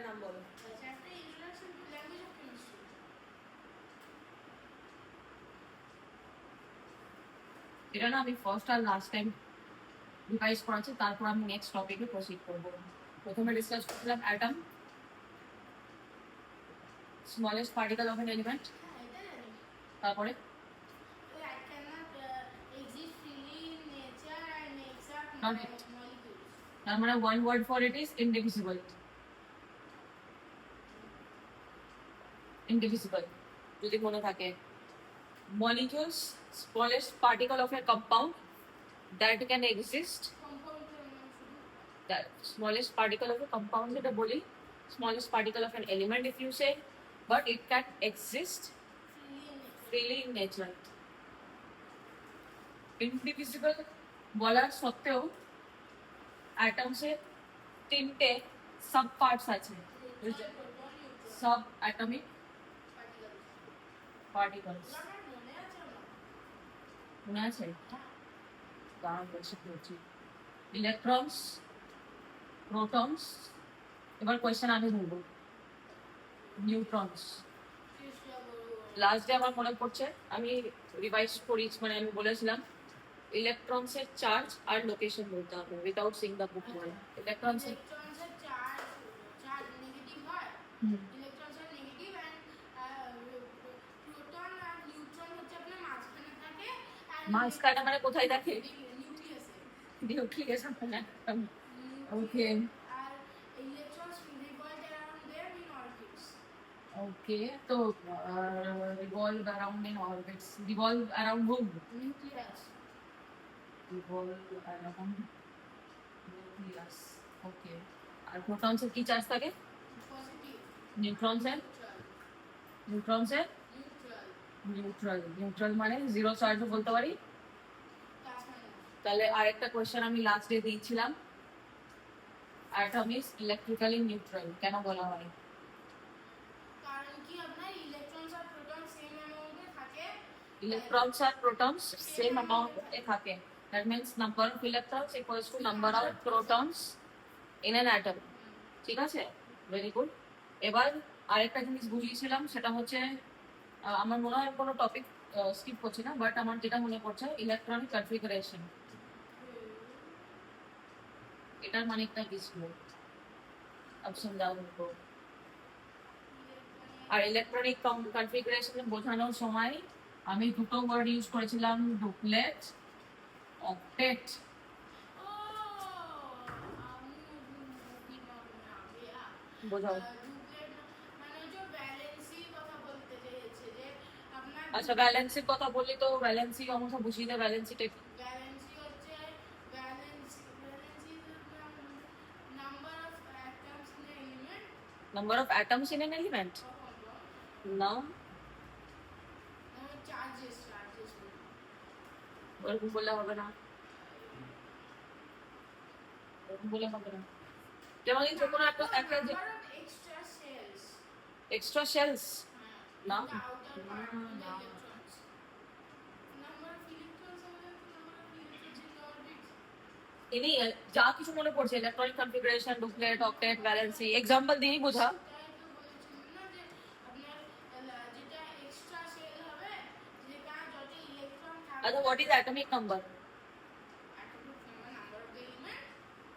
নাম বলো। Chapter introduction to language of chemistry. এটা না আমি ফার্স্ট আর লাস্ট টাইম রিভাইজ করাচ্ছি, তারপর আমি নেক্সট টপিকে প্রসিড করবো। প্রথমে ডিসকাস করছিলাম atom, smallest particle of N element. হ্যাঁ, এটা জানি। তারপরে That cannot exist freely in nature and makes up Not it. molecules. তার মানে one word for it is indivisible. Indivisible যদি মনে থাকে। Molecules, smallest particle of a compound that can exist. Compound এর নাম শুধু That smallest particle of a compound যেটা বলি, smallest particle of an element if you say, but it can exist freely in nature. freely in nature. Indivisible বলার সত্ত্বেও atoms এর তিনটে sub parts আছে, Electron, proton, neutron, sub atomic particles. particles. আমার মনে আছে না। মনে আছে? দাঁড়ান বলছি বলছি। ইলেকট্রনস, প্রোটনস, এবার কোয়েশ্চেন আমি বলবো। নিউট্রনস। লাস্ট ডে আমার মনে পড়ছে, আমি রিভাইজ করি, মানে আমি বলেছিলাম ইলেকট্রনস এর চার্জ আর লোকেশন বলতে হবে without sing the book word. Electrons এর Electrons এর চার্জ নেগেটিভ হয়। ইলেকট্রনস এর নেগেটিভ এন্ড প্রোটন আর নিউট্রন হচ্ছে আপনার মাঝখানে থাকে। মাঝখানে মানে কোথায় থাকে? নিউক্লিয়াসে। নিউক্লিয়াস মানে ওকে। আর electrons revolve around them in orbits. ওকে, তো revolve around in orbits. Revolve around whom? Nucleus. Revolve around nucleus. Okay, R protons এর কি চার্জ থাকে? Positive. নিউট্রনস এর? Neutral. নিউট্রনস এর Neutral. নিউট্রাল। নিউট্রাল মানে জিরো চার্জও বলতে পারি। Plus minus. তাহলে আরেকটা কোয়েশ্চেন আমি লাস্ট ডে দিয়েছিলাম, অ্যাটম ইজ ইলেকট্রিক্যালি নিউট্রাল কেন বলা হয়? কারণ কি আপনার ইলেকট্রনস আর প্রোটন সেম অ্যামাউন্টে থাকে। Electrons and protons same amount এ থাকে। That means number of electrons equals to number of protons in an atom. ঠিক আছে, ভেরি গুড। এবার আরেকটা জিনিস বুঝিয়েছিলাম, সেটা হচ্ছে আমার মনে হয় কোনো টপিক স্কিপ করছি না, বাট আমার যেটা মনে পড়ছে ইলেকট্রনিক কনফিগারেশন। এটার মানেটা কি ছিল? অপশন দাও দেখো। আর ইলেকট্রনিক কনফিগারেশন বোঝানোর সময় আমি দুটো ওয়ার্ড ইউজ করেছিলাম, ডুপ্লেট, অক্টেট। বোঝাও। আচ্ছা, ব্যালেন্সির কথা বললি তো ব্যালেন্সি অংশ বুঝিয়ে দে। ব্যালেন্সিটা কি? Number of atoms in an element? No. ওরকম বললে হবে না, ওরকম বললে হবে না। যেমন যে কোনো একটা এক্সট্রা শেলস না, ইনি যা কিছু মনে পড়ছে ইলেকট্রনিক কনফিগারেশন, ডুপ্লেট, অক্টেট, ব্যালেন্সি, এক্সাম্পল দিয়ে বোঝা। আচ্ছা, what is atomic number?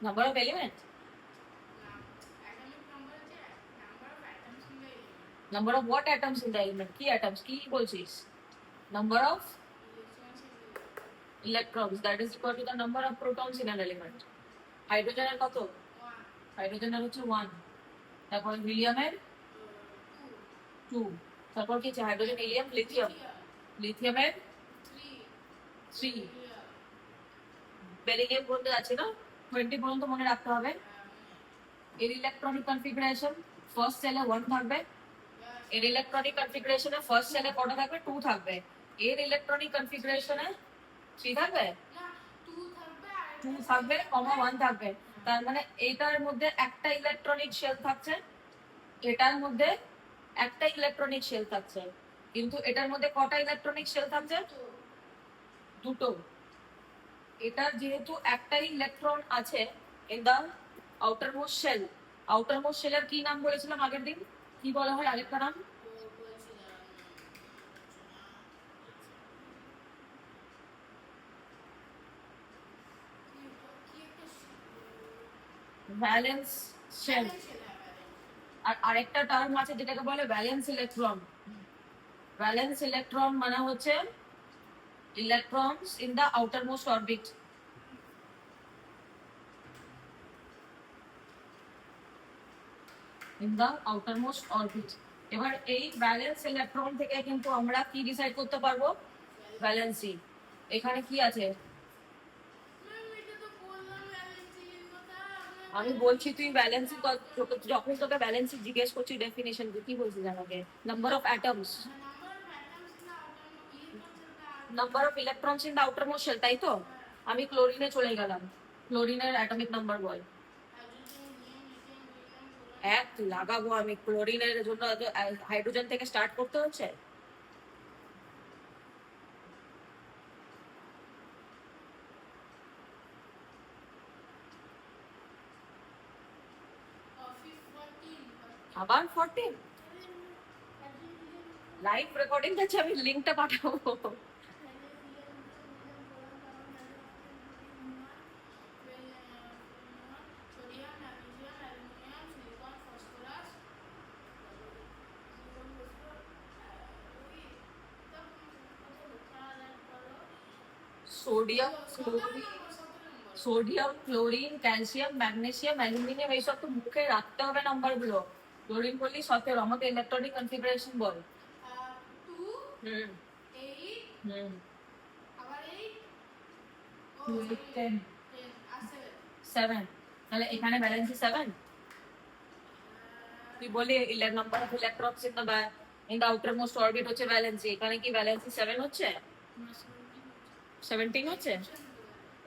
Number of element? Number of what atoms in the element? কি atoms? কি বলছিস? Number of electrons, that is equal to the number of protons in an element. Hydrogen এর কত? Hydrogen এর হচ্ছে 1। তারপর helium এর 2। তারপর কি আছে? Hydrogen, helium, lithium. লিথিয়াম এর 3। বেরিলিয়াম পর্যন্ত আছে না, 20 পর্যন্ত মনে রাখতে হবে। এর ইলেকট্রনিক কনফিগারেশন ফার্স্ট সেলে 1 থাকবে। এর ইলেকট্রনিক কনফিগারেশনে ফার্স্ট সেলে কত থাকবে? 2 থাকবে। এর ইলেকট্রনিক কনফিগারেশনে 3 থাকবে, 2 থাকবে, কমা 1 থাকবে। তার মানে এটার মধ্যে একটা ইলেকট্রনিক শেল থাকছে, এটার মধ্যে একটা ইলেকট্রনিক শেল থাকছে, কিন্তু এটার মধ্যে কটা ইলেকট্রনিক শেল থাকছে? দুটো। এটার যেহেতু একটাই ইলেকট্রন আছে in the outermost shell, outermost শেলের কি নাম বলেছিলাম আগের দিন? কি বলা হয় আরেকটা নাম? Valence shell. আর আরেকটা টার্ম আছে যেটাকে বলে ভ্যালেন্স ইলেকট্রন। ভ্যালেন্স ইলেকট্রন মানে হচ্ছে electrons in the outer most orbit. In the outer most orbit. এবার এই ভ্যালেন্স ইলেকট্রন থেকে কিন্তু আমরা কি ডিসাইড করতে পারবো? ভ্যালেন্সি। এখানে কি আছে? আমি বলছি তুই ভ্যালেন্সি, যখন তোকে ভ্যালেন্সি জিজ্ঞেস করছি ডেফিনেশন কি বলছিস আমাকে? Number of atoms, number of electrons in the outermost shell, তাই তো? আমি ক্লোরিনে চলে গেলাম। ক্লোরিনের অ্যাটমিক নাম্বার বল। এক লাগাবো আমি, ক্লোরিনের জন্য হাইড্রোজেন থেকে স্টার্ট করতে হচ্ছে। আবার 14? লাইভ রেকর্ডিং আছে, আমি লিংকটা পাঠাবো। Sodium, chlorine, sodium, chlorine, calcium, magnesium, aluminium, এইসব তো মুখে রাখতে হবে নাম্বারগুলো। ক্লোরিন বললি 17, আমাকে ইলেকট্রনিক কনফিগারেশন বল। হুম হুম 7, তাহলে এখানে ব্যালেন্সি 7। তুই বলি number of electrons in the outer most orbit হচ্ছে ভ্যালেন্সি, এখানে কি ভ্যালেন্সি 7 হচ্ছে? 17 হচ্ছে?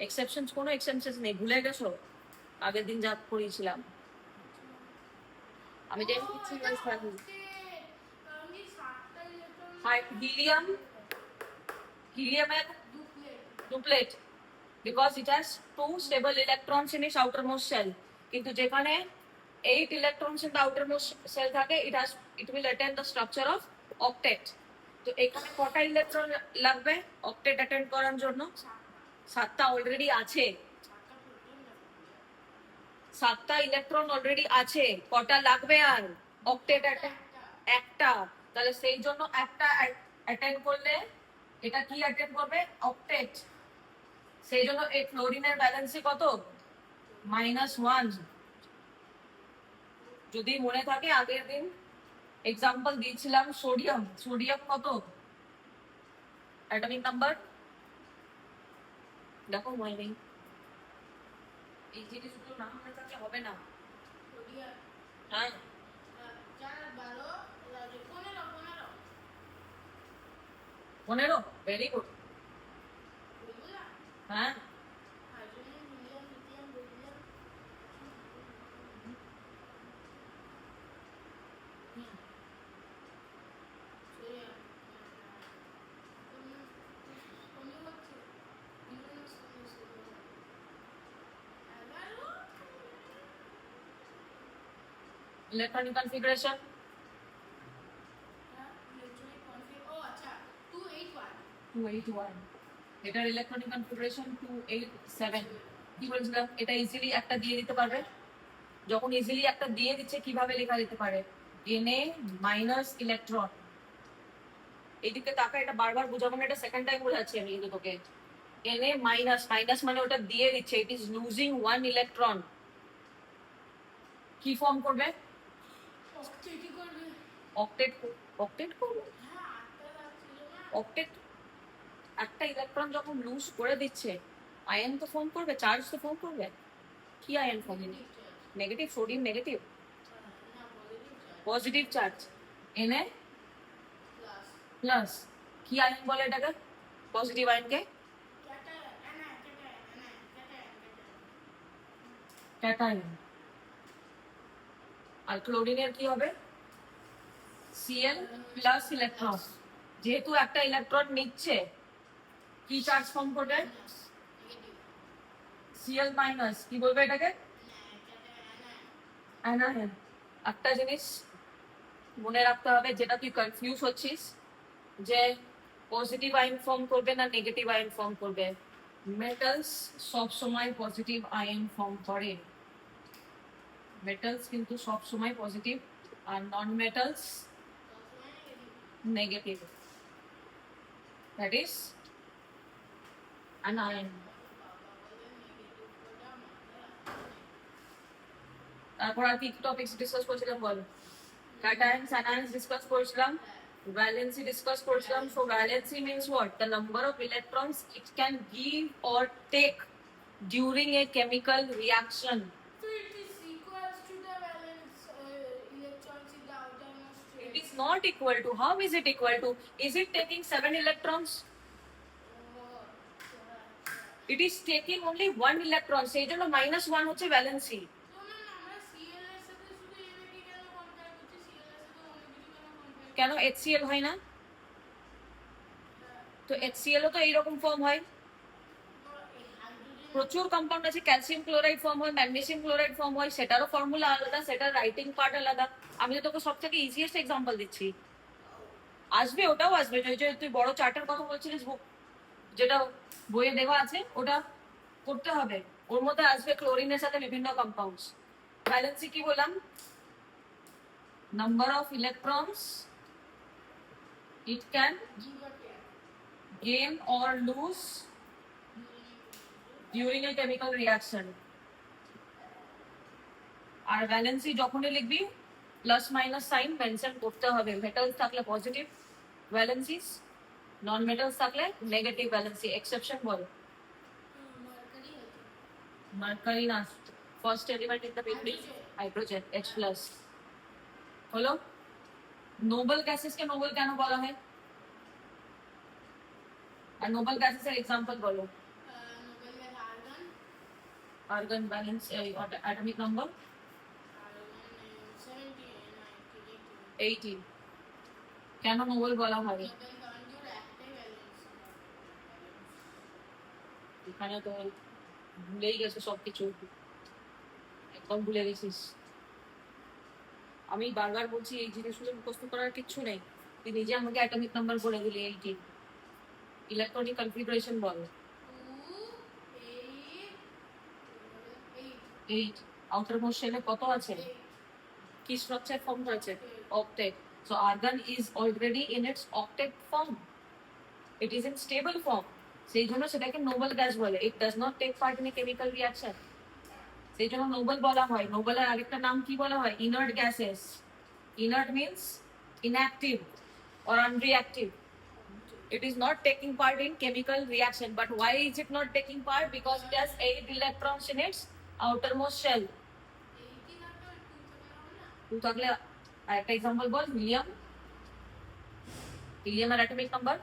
এক্সেপশনস, কোনো এক্সেপশনস নেই, ভুলে গেছো আগের দিন যা পড়িয়েছিলাম। আমি যে helium, হিলিয়ামের ডুপ্লেট, because it has 2 stable electrons in its outermost shell, কিন্তু যেখানে 8 electrons in the outermost shell থাকে, it will attain the structure of octet। তো এখানে কটা ইলেকট্রন লাগবে অক্টেট অ্যাটেন্ড করার জন্য? 7টা অলরেডি আছে। 7টা ইলেকট্রন অলরেডি আছে, কটা লাগবে আর? অক্টেট একটা। তাহলে সেই জন্য একটা অ্যাটেন্ড করলে এটা কি অ্যাটেন্ড করবে? অক্টেট। সেই জন্য এই ক্লোরিনের ব্যালেন্সি কত? -1। যদি মনে থাকে আগের দিন এক্সাম্পল দিয়েছিলাম সোডিয়াম, সোডিয়াম কত অ্যাটমিক নাম্বার? দেখো মনে নেই, এই জিনিসগুলো না মনে থাকলে হবে না। হ্যাঁ 15, ভেরি গুড। হ্যাঁ ইলেকট্রনিক কনফিগারেশন 281, এটার ইলেকট্রনিক কনফিগারেশন 287। কি বলছিলাম, এটা ইজিলি একটা দিয়ে দিতে পারবে। যখন ইজিলি একটা দিয়ে দিচ্ছে কিভাবে লেখা যেতে পারে? Na minus electron. এইদিকে তাকা, এটা বারবার বোঝাবো না, এটা সেকেন্ড টাইম বোঝাচ্ছি আমি কিন্তু তোকে। Na মাইনাস, মাইনাস মানে ওটা দিয়ে দিচ্ছে, ইট ইজ লুজিং 1 ইলেকট্রন। কি ফর্ম করবে? অক্টেট। অক্টেট করবে। অক্টেট একটা ইলেকট্রন যখন লুজ করে দিচ্ছে, আয়ন তো ফর্ম করবে, চার্জ তো ফর্ম করবে। কি ion form? Negative, sodium negative, positive charge. Na plus. কি আয়ন বলে এটাকে? Positive আয়নকে cation. আর ক্লোরিনের কি হবে? Cl plus electron. যেহেতু একটা ইলেকট্রন নিচ্ছে, কি চার্জ ফর্ম করবে? Cl minus. কি বলবে এটাকে? অ্যানায়ন। একটা জিনিস মনে রাখতে হবে, যেটা তুই কনফিউজ হচ্ছিস যে পজিটিভ আয়ন ফর্ম করবে না নেগেটিভ আয়ন ফর্ম করবে। মেটালস সব সময় পজিটিভ আয়ন ফর্ম করে, মেটালস কিন্তু সব সময় পজিটিভ, আর non metals negative. That is an ion. তারপর আর কি টপিকস ডিসকাস করছিলাম বল? ক্যাটায়ন্স অ্যানায়ন্স ডিসকাস করেছিলাম, ভ্যালেন্সি ডিসকাস করেছিলাম। So valency means what? The number of electrons it can give or take during a chemical reaction. So it is equals to the valence electrons in the outermost shell. It is not equal to. How is it equal to? Is it taking 7 electrons? It is taking only 1 electron. সেই জন্য -1 হচ্ছে valency. কেন HCl হয় না? তো HCl ও তো এইরকম form হয়। প্রচুর কম্পাউন্ড আছে, ক্যালসিয়াম ক্লোরাইড ফর্ম হয়, ম্যাগনেসিয়াম ক্লোরাইড ফর্ম হয়, সেটারও ফর্মুলা আলাদা, সেটার রাইটিং পার্ট আলাদা। আমি তো তোকে সব থেকে ইজিয়েস্ট এক্সাম্পল দিচ্ছি, আসবে ওটাও আসবে। যে তুই বড় চার্টের কথা বলছিলিস, যেটা বইয়ে দেওয়া আছে ওটা করতে হবে, ওর মধ্যে আসবে ক্লোরিনের সাথে বিভিন্ন কম্পাউন্ডস। ভ্যালেন্সি কি বললাম? Number of electrons it can gain or lose during a chemical reaction. আর ভ্যালেন্সি যখনই লিখবি প্লাস মাইনাস সাইন মেনশন করতে হবে। মেটালস থাকলে পজিটিভ ভ্যালেন্সিস, নন মেটালস থাকলে নেগেটিভ ভ্যালেন্সি। এক্সেপশন বল? মার্কারি না, first element in the building hydrogen, H+। হলো। নোবেল গ্যাসেসকে নোবেল কেন বলা হয়? আর নোবেল গ্যাসেসের এক্সাম্পল বলো। Argon balance atomic number 18। কেন নোবেল বলা হয়? এখানে তো ভুলেই গেছে সবকিছু, একদম ভুলে গেছিস। আমি বারবার বলছি এই জিনিসগুলো মুখস্থ করার কিচ্ছু নেই, তুই নিজে আমাকে অ্যাটমিক নাম্বার বলে দিলি 18। ইলেকট্রনিক কনফিগারেশন বল। 8। আউটার মোস্ট শেলে কত আছে? কি স্ট্রাকচার ফর্ম করেছে? Octet. So argon is already in its octet form, it is in stable form, সেই জন্য সেটাকে নোবেল গ্যাস বলে। It does not take part in a chemical reaction, সেই জন্য নোবেল বলা হয়। নোবেলের আরেকটা নাম কি বলা হয়? Inert gases. Inert means inactive or unreactive. It is not taking part in chemical reaction. But why is it not taking part? Because it has 8 electrons in its outermost shell. তুই থাকলে আরেকটা এক্সাম্পল বল। Helium. হিলিয়ামের atomic number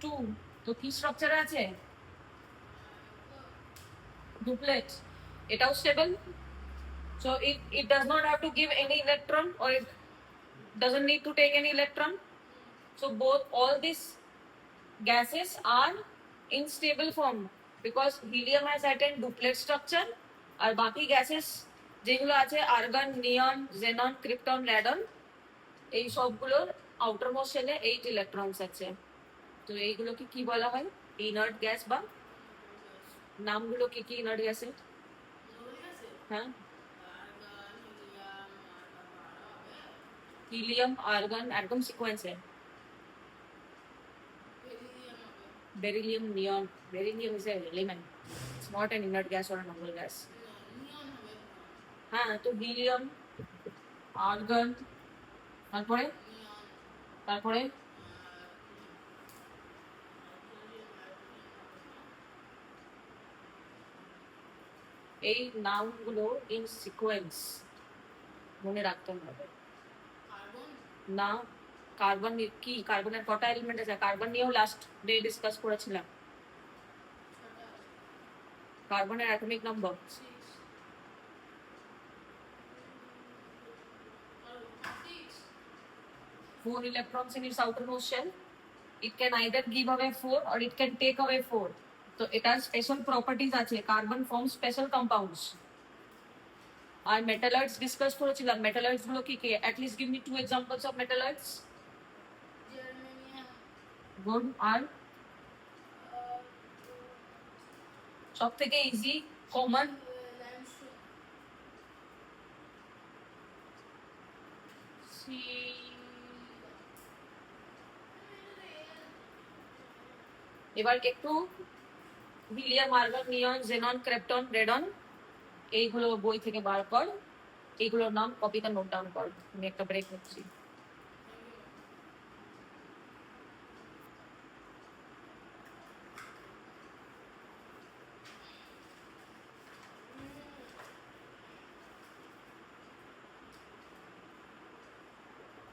2। তো কি স্ট্রাকচারে আছে? Duplet. এটাও stable. So it does not have to give any electron, or it doesn't need to take any electron. So all these gases are in stable form because helium has attained duplet structure, আর বাকি gases যেগুলো আছে argon, neon, xenon, krypton, র্যাডন, এই সবগুলোর outermost শেলে 8 electrons আছে। তো এইগুলোকে কি বলা হয়? Inert gas. বা নামগুলো কি কি ইনার্ট গ্যাসের? হ্যাঁ, helium, argon, একদম সিকোয়েন্সে। Beryllium, neon. Beryllium is an element. It's not an inert gas or a noble gas. হ্যাঁ, তো helium, argon, তারপরে এই নামগুলো ইন সিকোয়েন্স মনে রাখতে হবে। না, কার্বন কি? কার্বনের কটা এলিমেন্ট আছে? কার্বন নিয়েও লাস্ট ডে ডিসকাস করেছিলাম। কার্বনের atomic number 4 electrons in its outermost shell. It can either give away 4 or it can take away 4. তো এটার স্পেশাল প্রপার্টিজ আছে। Carbon form special compounds. আর মেটালয়েডস ডিসকাস করেছিলাম, মেটালয়েডস গুলো কি কি? At least give me 2 examples of metalloids. Germanium, good. আর সব থেকে ইজি কমন লাইমস্টোন, এবার একটু helium, argon, neon, xenon, krypton, radon, এইগুলো বই থেকে বার কর। এইগুলোর নাম কপিতে নোট ডাউন কর। আমি একটা ব্রেক নিচ্ছি।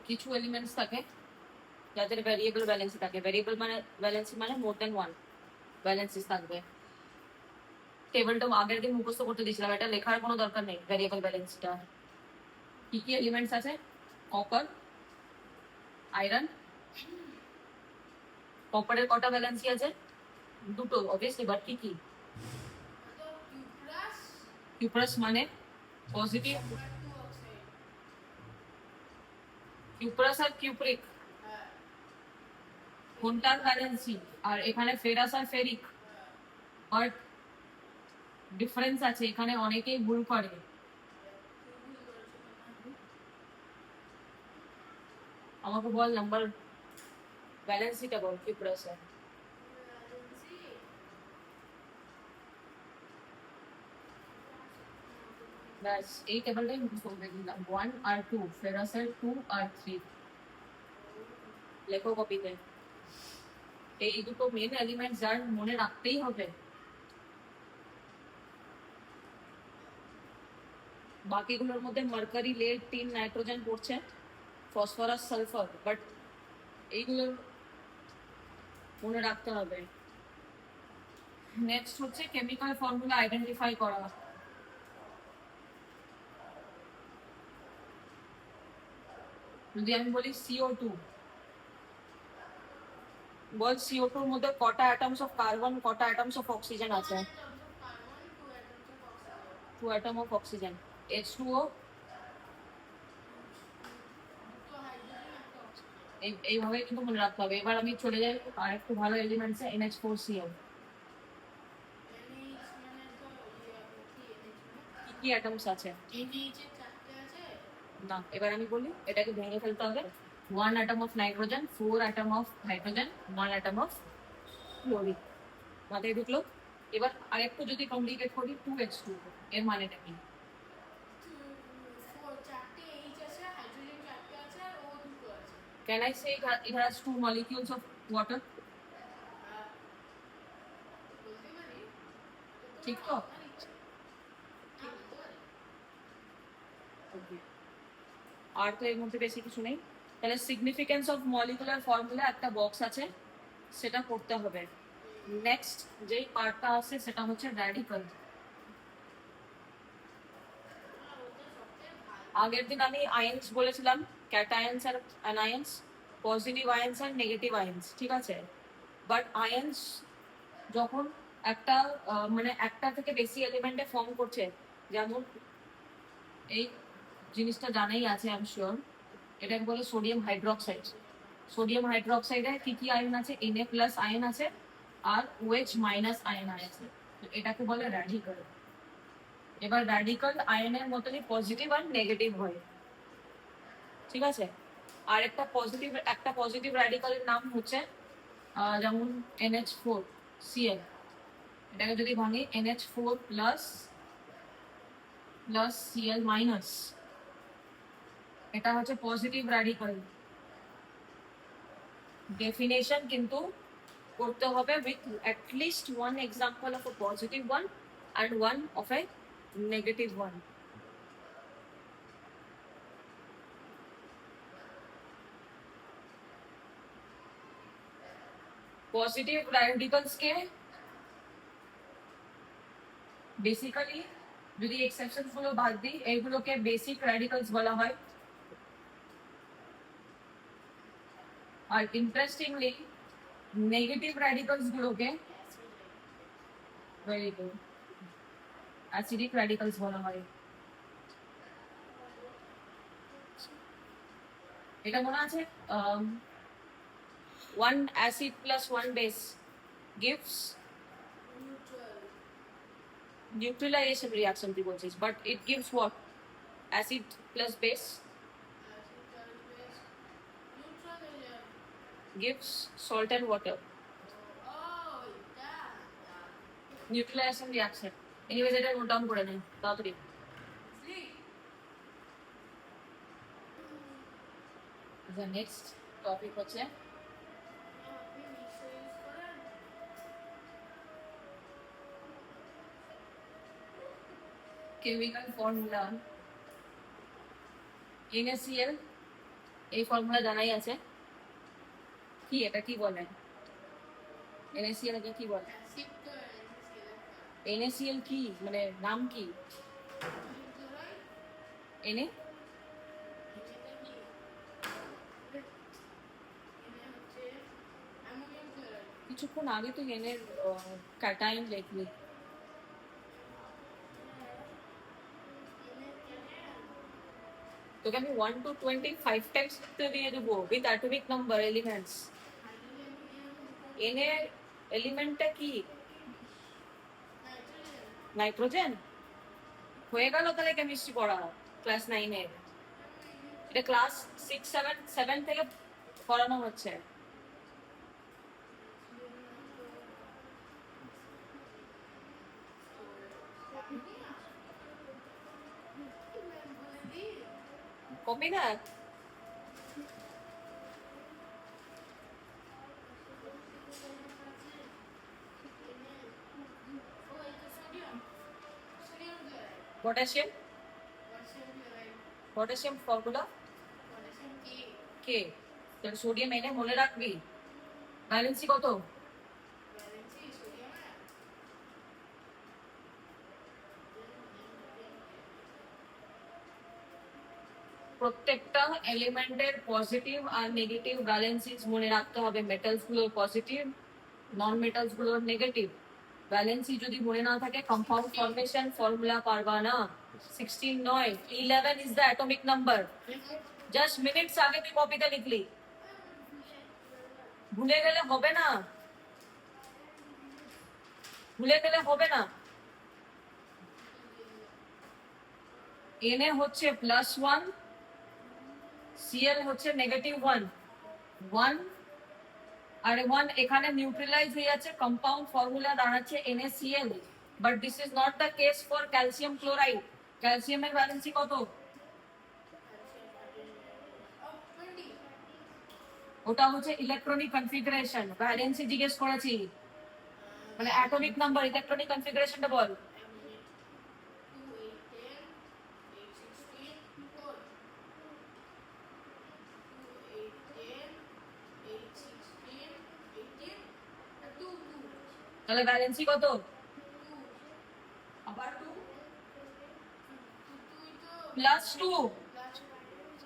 কিছু এলিমেন্টস থাকে যাদের ভ্যারিয়েবল ব্যালেন্সি থাকে। ভ্যারিয়েবল মানে ব্যালেন্সি মানে মোর দেন ওয়ান ব্যালেন্সিস থাকবে। টেবিলটা আগের দিন মুখস্থ করতে দিয়েছিলাম, এটা লেখার কোনো দরকার নেই। ভ্যারিয়েবল ব্যালেন্সটা কি কি এলিমেন্টস আছে? Copper, iron. কপারের কটা ব্যালেন্সি আছে? দুটো অবভিয়াসলি, বাট কি কি? তো কিউপ্রাস, কিউপ্রাস মানে পজিটিভ। কপার 2 অক্সাইড, কিউপ্রাস আর কিউপ্রিক হ্যাঁ কোনটার ব্যালেন্সি? আর এখানে ফেরাস আর ফেরিক। বাট ডিফারেন্স আছে, এখানে অনেকেই ভুল করে। আমাকে বল নাম্বার ব্যালেন্সিটা বল কিউপ্রাসের। ভ্যালেন্সি ব্যাস এই টেবিলটাই মুখস্থ করে দিলাম। 1 আর 2, ফেরাসের 2 আর 3। লেখো কপিতে। এই দুটো মেন এলিমেন্ট যার মনে রাখতেই হবে। বাকিগুলোর মধ্যে মার্কারি, লেড, টিন, নাইট্রোজেন পড়ছে, ফসফরাস, সালফার, বাট এইগুলো মনে রাখতে হবে। নেক্সট হচ্ছে কেমিক্যাল ফর্মুলা আইডেন্টিফাই করা। যদি আমি বলি CO2, বল CO2 এর মধ্যে কটা অ্যাটমস অফ কার্বন, কটা অ্যাটমস অফ অক্সিজেন আছে? Carbon, 2 atoms of oxygen, 2 atom of oxygen. H2O, দুটো হাইড্রোজেন, একটা অক্সিজেন। এইভাবে কিন্তু মনে রাখতে হবে। এবার আমি চলে যাই আর একটু ভালো এলিমেন্টসে, NH4Cl। NH মানে তো কি NH মানে? কি কি অ্যাটমস আছে? NH এর 4টে আছে। না, এবার আমি বলি, এটাকে ভেঙে ফেলতে হবে। 1 atom of nitrogen, 4 atom of hydrogen, 1 atom of chlorine। মাথায় ঢুকলো? এবার আরেকটু যদি কমপ্লিকেট করি, 2H2, এর মানেটা কি? 4টে H আছে, হাইড্রোজেন 4টে আছে আর O দুটো আছে। Can I say it has 2 molecules of water? বলতে পারি? ঠিক তো? আপনার ইচ্ছা। হ্যাঁ, বলতে পারি। Okay. আর তো এর মধ্যে বেশি কিছু নেই। তাহলে সিগনিফিকেন্স অফ মলিকুলার ফর্মুলা একটা বক্স আছে, সেটা করতে হবে। নেক্সট যেই পার্টটা আছে সেটা হচ্ছে র্যাডিক্যাল। ওটা সবচেয়ে ভালো। আগের দিন আমি আয়ন্স বলেছিলাম, ক্যাটায়ন্স আর অ্যানায়ন্স, পজিটিভ আয়ন্স আর নেগেটিভ আয়ন্স, ঠিক আছে? বাট আয়ন্স যখন একটা মানে একটা থেকে বেশি এলিমেন্টে ফর্ম করছে, যেমন এই জিনিসটা জানাই আছে আই এম শিওর, এটাকে বলে সোডিয়াম হাইড্রোক্সাইড। সোডিয়াম হাইড্রোক্সাইডে কি কি আয়ন আছে? Na প্লাস আয়ন আছে আর OH মাইনাস আয়ন আছে। তো এটাকে বলে র্যাডিক্যাল। এবার র্যাডিক্যাল আয়নের মতনই পজিটিভ আর নেগেটিভ হয়, ঠিক আছে? আর একটা পজিটিভ র্যাডিক্যালের নাম হচ্ছে যেমন NH4Cl। এটাকে যদি ভাঙি, NH4 প্লাস Cl মাইনাস, এটা হচ্ছে পজিটিভ র্যাডিক্যাল। ডেফিনেশন কিন্তু করতে হবে with at least one example of a positive one and one of a negative one. Positive radicals K basically, যদি এক্সেপশনস গুলো বাদ দিই, এইগুলোকে বেসিক radicals বলা হয়। আর ইন্টারেস্টিংলি নেগেটিভ radicals গুলোকে ভেরি গুড অ্যাসিডিক radicals বলা হয়। এটা মনে আছে one acid plus one base gives Neutral. neutralization reaction তুই বলছিস, but it gives what? Acid plus base Acid plus base. Neutral agent. gives salt and water. Oh, that. Neutralization reaction. Anyways, এটা note down করে নে তাড়াতাড়ি। Sleep. The next topic হচ্ছে আপনি mixer use করেন? chemical formula NaCl, এই formula জানাই আছে। কি এটা কি বলে? NaCl কে কি বলে? অ্যাসিড তো NaCl কি মানে নাম কি? Na এটা কি? এটা হচ্ছে অ্যামোনিয়াম ক্লোরাইড। কিছুক্ষণ আগে তুই Na এর ক্যাটায়ন লিখলি। তোকে আমি 1 to 25 টাইমস লিখতে দিয়ে দেবো with atomic number elements. Na এলিমেন্টটা কি? নাইট্রোজেন। হয়ে গেল তাহলে কেমিস্ট্রি পড়া ক্লাস 9 এ। এটা ক্লাস 6 7 থেকে পড়ানো হচ্ছে। কপি না পটাশিয়াম, পটাশিয়াম ফর্মুলা কে? তাহলে সোডিয়াম এনে মনে রাখবি। ভ্যালেন্সি কত? প্রত্যেকটা এলিমেন্টের পজিটিভ আর নেগেটিভ ভ্যালেন্সিস মনে রাখতে হবে। মেটালস গুলোর পজিটিভ, নন মেটালস গুলোর নেগেটিভ। ভ্যালেন্সি যদি মনে না থাকে কম্পাউন্ড ফর্মেশন ফর্মুলা পারবা না। 16 নয়, 11 is the atomic number. Just minutes আগে তুই কপিতে লিখলি, ভুলে গেলে হবে না, ভুলে গেলে হবে না। Na হচ্ছে +1, Cl হচ্ছে -1, 1 আর 1 এখানে নিউট্রালাইজ হয়ে যাচ্ছে, কম্পাউন্ড ফর্মুলা দাঁড়াচ্ছে NaCl। But this is not the case for calcium chloride. ক্যালসিয়ামের ভ্যালেন্সি কত? ওটা হচ্ছে ইলেকট্রনিক কনফিগারেশন। ভ্যালেন্সি জিজ্ঞেস করেছি, মানে অ্যাটমিক নাম্বার, ইলেকট্রনিক কনফিগারেশনটা বল। তাহলে ভ্যালেন্সি কত? আবার 2 +2।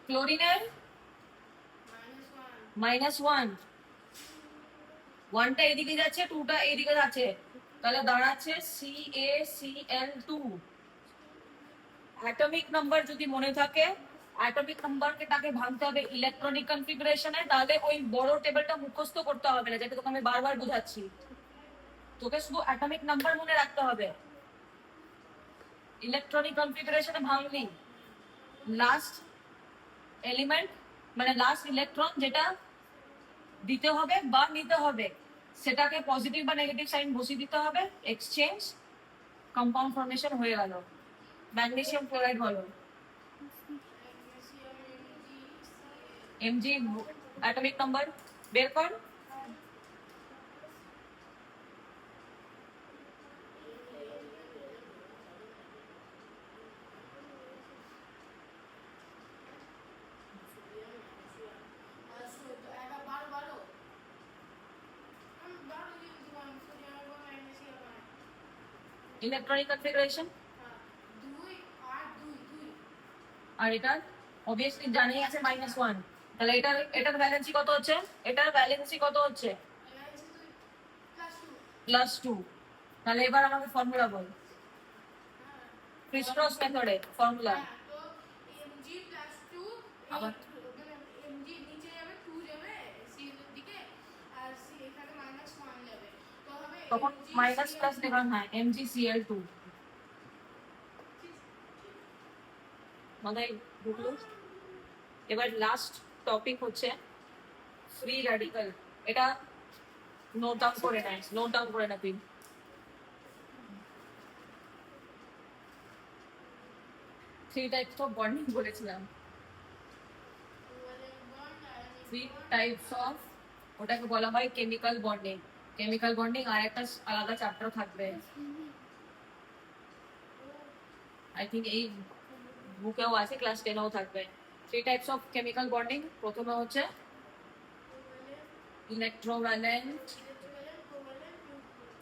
ক্লোরিনের -1, 1টা এদিকে যাচ্ছে, 2টা এদিকে যাচ্ছে, তাহলে দাঁড়াচ্ছে CaCl2। অ্যাটমিক নাম্বার যদি মনে থাকে, অ্যাটমিক নাম্বারকে তাকে ভাঙতে হবে ইলেকট্রনিক কনফিগারেশনে। তাহলে ওই বড় টেবিলটা মুখস্থ করতে হবে না, যেটা তোকে আমি বারবার বোঝাচ্ছি। তোকে শুধু অ্যাটমিক নাম্বার মনে রাখতে হবে। ইলেকট্রনিক কনফিগারেশনে ভাঙলি লাস্ট এলিমেন্ট মানে লাস্ট ইলেকট্রন যেটা দিতে হবে বা নিতে হবে, সেটাকে পজিটিভ বা নেগেটিভ সাইন বসিয়ে দিতে হবে। এক্সচেঞ্জ, কম্পাউন্ড ফর্মেশন হয়ে গেল। ম্যাগনেসিয়াম ক্লোরাইড হলো। Mg অ্যাটমিক নাম্বার বের কর। ইলেকট্রনিক কনফিগারেশন আর এটা অবভিয়াসলি জানাই আছে -1। তাহলে এটার ভ্যালেন্সি কত হচ্ছে? এটার ভ্যালেন্সি কত হচ্ছে? +2। তাহলে এবার আমাকে ফর্মুলা বল, ক্রিস ক্রস মেথডে ফর্মুলা। Mg+2 আবার Mg তখন মাইনাস প্লাস দেওয়া হয় MgCl2 মাথায় ঢুকলো। এবার লাস্ট টপিক হচ্ছে ফ্রি র্যাডিক্যাল। এটা নোট ডাউন করে নেয়, নোট ডাউন করে না তুই। থ্রি টাইপস অফ বন্ডিং বলেছিলাম, থ্রি টাইপস অফ, ওটাকে বলা হয় কেমিক্যাল বন্ডিং। কেমিক্যাল বন্ডিং আর একটা আলাদা চ্যাপ্টার থাকবে, আই থিঙ্ক এই বুকেও আছে, ক্লাস 10-এও থাকবে। Three types of chemical bonding, প্রথমে হচ্ছে ইলেকট্রোভ্যালেন্ট,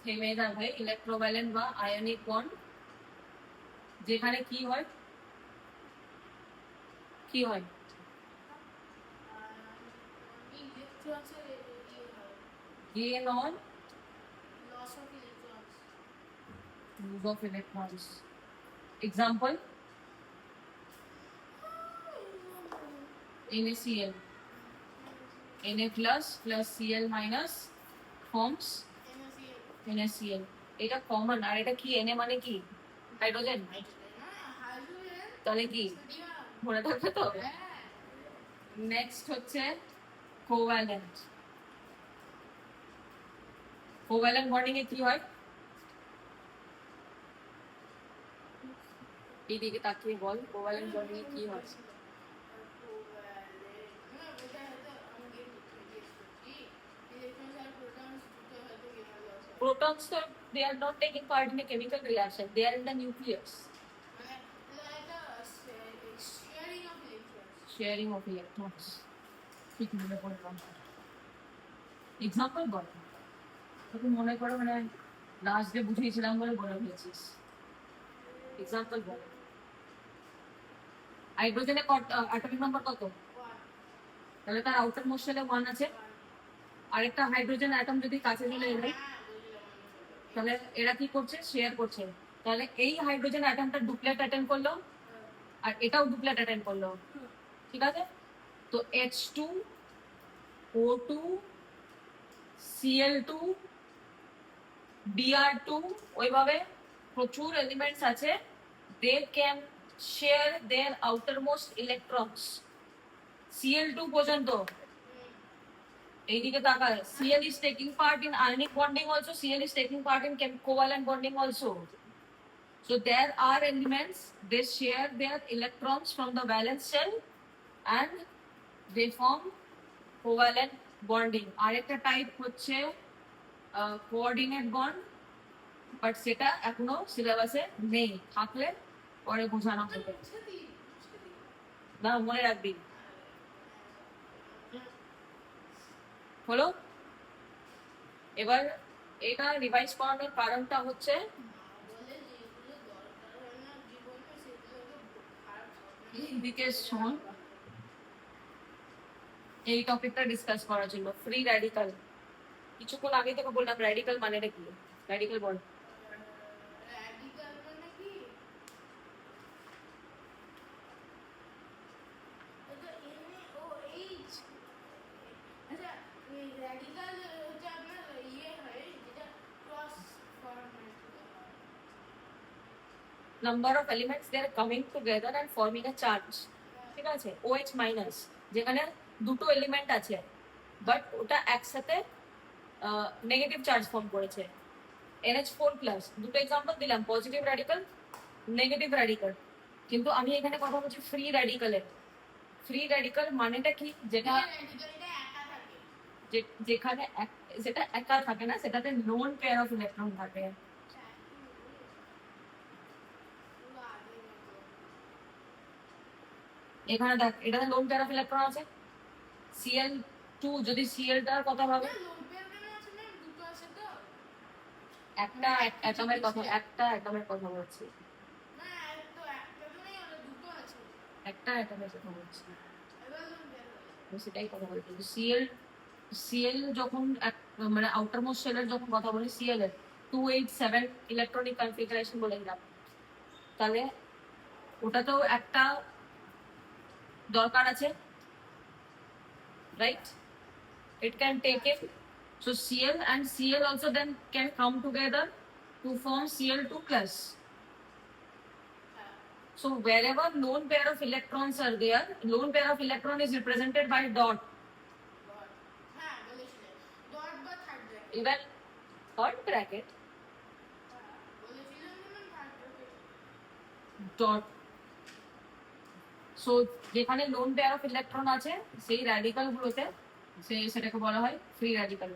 থেমে যাবে, ইলেকট্রোভ্যালেন্ট বা আয়নিক বন্ড, যেখানে কি হয়, কি হয়, gain on lose of electrons. Example, NaCl, Na plus plus Cl minus forms NaCl. এটা কমন, আর এটা কি, Na মানে কি হাইড্রোজেন, তাহলে কি মনে থাকবে তো। নেক্সট হচ্ছে কোভ্যালেন্ট। কোভ্যালেন্ট বন্ডিং এ কি হয়, এইদিকে তাকিয়ে বল, কোভ্যালেন্ট বন্ডিং এ কি হয়। Protons, so they are not taking part in a chemical reaction, they are in the nucleus. Sharing of electrons. ঠিক মনে পড়লাম, এক্সাম্পল বল, তোকে মনে করো মানে লাস্ট ডে বুঝিয়েছিলাম বলে বলে ফেলেছিস। এক্সাম্পল বল। হাইড্রোজেনের অ্যাটমিক নাম্বার কত, তাহলে তার আউটার মোস্ট শেলে 1 আছে। আরেকটা হাইড্রোজেন অ্যাটম যদি কাছে চলে এলো, তাহলে এরা কি করছে, শেয়ার করছে। তাহলে এই হাইড্রোজেন অ্যাটমটা ডুপ্লেট অ্যাটেন্ড করলো, আর এটাও ডুপ্লেট অ্যাটেন্ড করলো, ঠিক আছে। তো H2 O2 Cl2 Br2, ওইভাবে প্রচুর এলিমেন্টস আছে, they can share their outermost electrons. Cl2 পর্যন্ত, এইদিকে তাকা, Cl is taking part in ionic bonding also, Cl is taking part in covalent bonding also. So there are elements, they share their electrons from the valence shell and they form covalent bonding. আরেকটা type হচ্ছে coordinate bond, but সেটা এখনো সিলেবাসে নেই, থাকলে পরে বোঝানো হবে, না মনে রাখবি। হলো, এবার এটা রিভাইজ করানোর কারণটা হচ্ছে এইদিকে শোন, এই টপিকটা ডিসকাস করার জন্য ফ্রি র্যাডিক্যাল। কিছুক্ষণ আগে তোকে বললাম র্যাডিক্যাল মানেটা কি, radical ball. Number of elements they are coming together and forming a charge, ঠিক আছে। OH মাইনাস, যেখানে দুটো এলিমেন্ট আছে বাট ওটা একসাথে নেগেটিভ চার্জ ফর্ম করেছে। NH4 প্লাস, দুটো এক্সাম্পল দিলাম, পজিটিভ র্যাডিক্যাল, নেগেটিভ র্যাডিক্যাল। কিন্তু আমি এখানে কথা বলছি ফ্রি র্যাডিক্যালের। ফ্রি র্যাডিক্যাল মানেটা কি, যেটা যেখানে যেটা একা থাকে না, সেটাতে লোন পেয়ার অফ ইলেকট্রন থাকে। এখানে দেখ, এটাতে লোন পেয়ার অফ ইলেকট্রন আছে। Cl2 যদি Clটার কথা ভাবে, একটা অ্যাটমের কথা, একটা অ্যাটমের কথা বলছি, একটা অ্যাটমের কথা বলছি, সেটাই কথা বলছি। Cl যখন মানে আউটার মোস্ট শেলের যখন কথা বলি, Cl এর 287 ইলেকট্রনিক কনফিগারেশন বলে দিলাম, তাহলে ওটাতেও একটা দরকার আছে, right. It can take in So Cl and Cl also then can come together to form Cl2 plus. So wherever lone pair of electrons are there, lone pair of electron is represented by dot. Dot হ্যাঁ বলেছিলেন dot বা third bracket Even third bracket বলেছিলেন না third bracket dot. So যেখানে lone pair of electron আছে সেই radical গুলোতে সেটাকে বলা হয় ফ্রি র্যাডিক্যাল।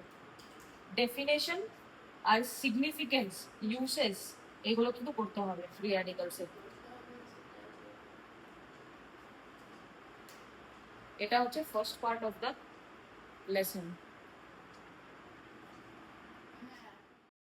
ডেফিনেশন আর সিগনিফিকেন্স ইউসেস এগুলো কিন্তু করতে হবে ফ্রি র্যাডিক্যালসে। এটা হচ্ছে first part of the lesson.